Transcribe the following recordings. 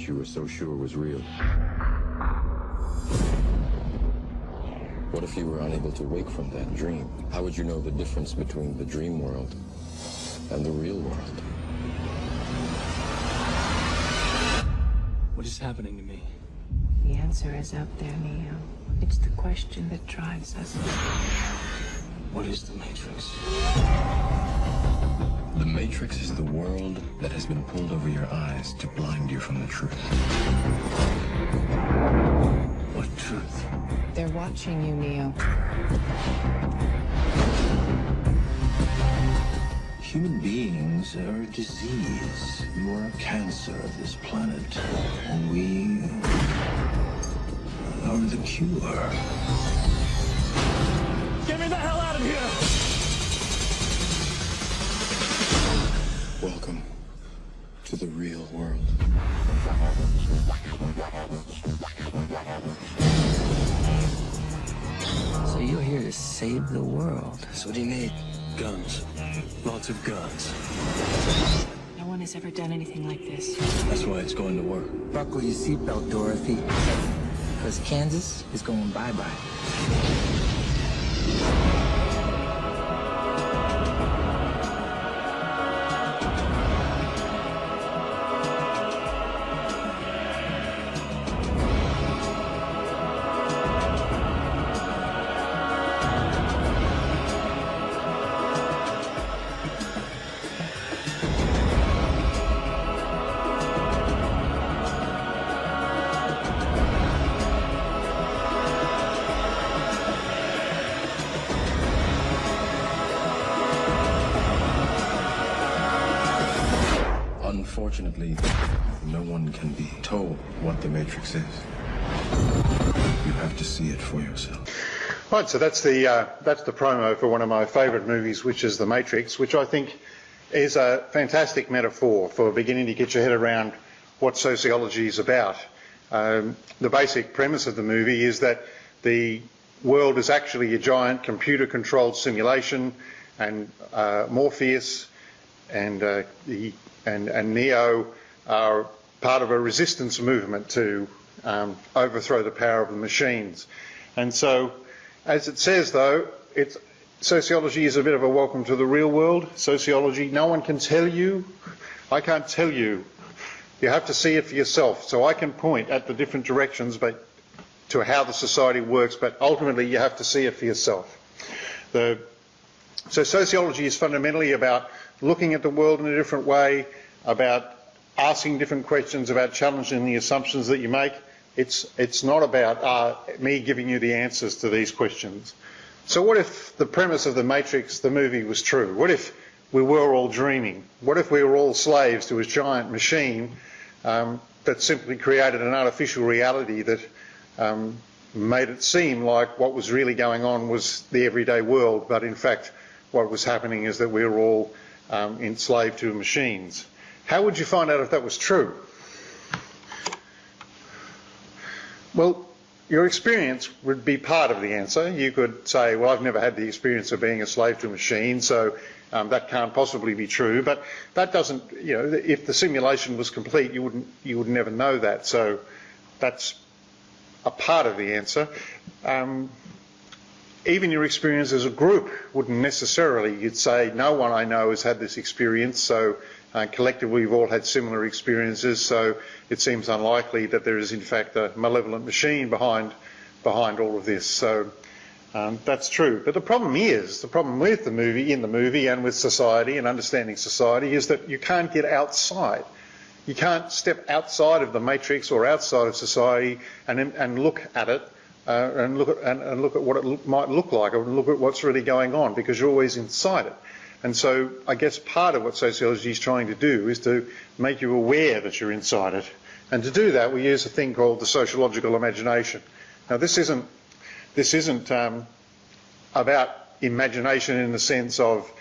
you were so sure was real? What if you were unable to wake from that dream? How would you know the difference between the dream world and the real world? What is happening to me? The answer is out there, Neo. It's the question that drives us. What is the Matrix? The Matrix is the world that has been pulled over your eyes to blind you from the truth. What truth? They're watching you, Neo. Human beings are a disease. You are a cancer of this planet. And we are the cure. Get me the hell out of here! Welcome to the real world. So you're here to save the world. So what do you need? Guns. Lots of guns. No one has ever done anything like this. That's why it's going to work. Buckle your seatbelt, Dorothy. Because Kansas is going bye-bye. Unfortunately, no one can be told what the Matrix is. You have to see it for yourself. Right, so that's the promo for one of my favourite movies, which is The Matrix, which I think is a fantastic metaphor for beginning to get your head around what sociology is about. The basic premise of the movie is that the world is actually a giant computer-controlled simulation, and Morpheus and Neo are part of a resistance movement to overthrow the power of the machines. And so, as it says though, sociology is a bit of a welcome to the real world. Sociology, no one can tell you. I can't tell you. You have to see it for yourself. So I can point at the different directions to how the society works, but ultimately you have to see it for yourself. So sociology is fundamentally about looking at the world in a different way, about asking different questions, about challenging the assumptions that you make. It's not about me giving you the answers to these questions. So what if the premise of The Matrix, the movie, was true? What if we were all dreaming? What if we were all slaves to a giant machine that simply created an artificial reality that made it seem like what was really going on was the everyday world, but in fact what was happening is that we were all enslaved to machines? How would you find out if that was true? Well, your experience would be part of the answer. You could say, well, I've never had the experience of being a slave to a machine, so that can't possibly be true. But that doesn't, if the simulation was complete, you would never know that. So that's a part of the answer. Even your experience as a group wouldn't necessarily. You'd say, no one I know has had this experience, so collectively we've all had similar experiences, so it seems unlikely that there is in fact a malevolent machine behind all of this. So that's true. But the problem with the movie and with society and understanding society is that you can't get outside. You can't step outside of the matrix or outside of society and look at it. And look at what it might look like, or look at what's really going on, because you're always inside it. And so I guess part of what sociology is trying to do is to make you aware that you're inside it. And to do that, we use a thing called the sociological imagination. Now, this isn't about imagination in the sense of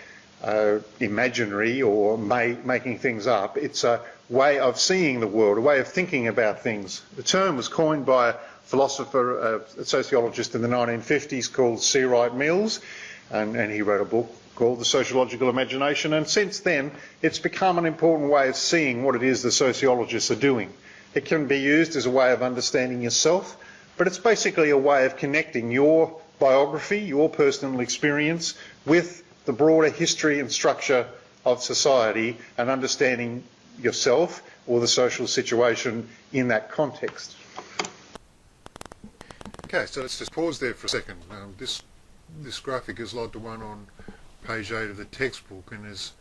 imaginary or making things up. It's a way of seeing the world, a way of thinking about things. The term was coined by a philosopher, a sociologist in the 1950s called C. Wright Mills, and he wrote a book called The Sociological Imagination, and since then it's become an important way of seeing what it is the sociologists are doing. It can be used as a way of understanding yourself, but it's basically a way of connecting your biography, your personal experience, with the broader history and structure of society and understanding yourself or the social situation in that context. Okay, so let's just pause there for a second. This graphic is like the one on page 8 of the textbook, and is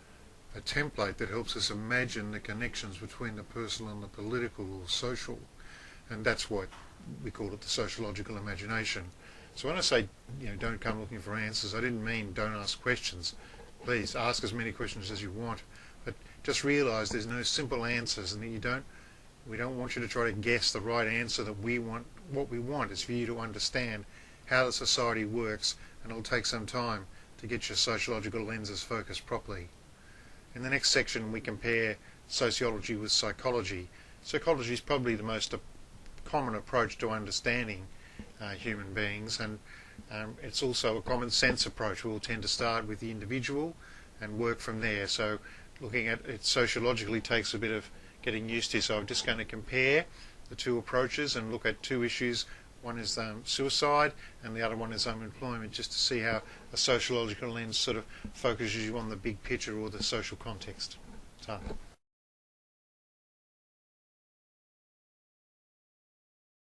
a template that helps us imagine the connections between the personal and the political or social, and that's what we call it, the sociological imagination. So when I say, don't come looking for answers, I didn't mean don't ask questions. Please ask as many questions as you want, but just realise there's no simple answers, and that we don't want you to try to guess the right answer that we want. What we want is for you to understand how the society works, and it'll take some time to get your sociological lenses focused properly. In the next section we compare sociology with psychology. Psychology is probably the most common approach to understanding human beings, and it's also a common sense approach. We'll tend to start with the individual and work from there. So looking at it sociologically takes a bit of getting used to. So I'm just going to compare the two approaches and look at two issues. One is suicide and the other one is unemployment, just to see how a sociological lens sort of focuses you on the big picture or the social context. So.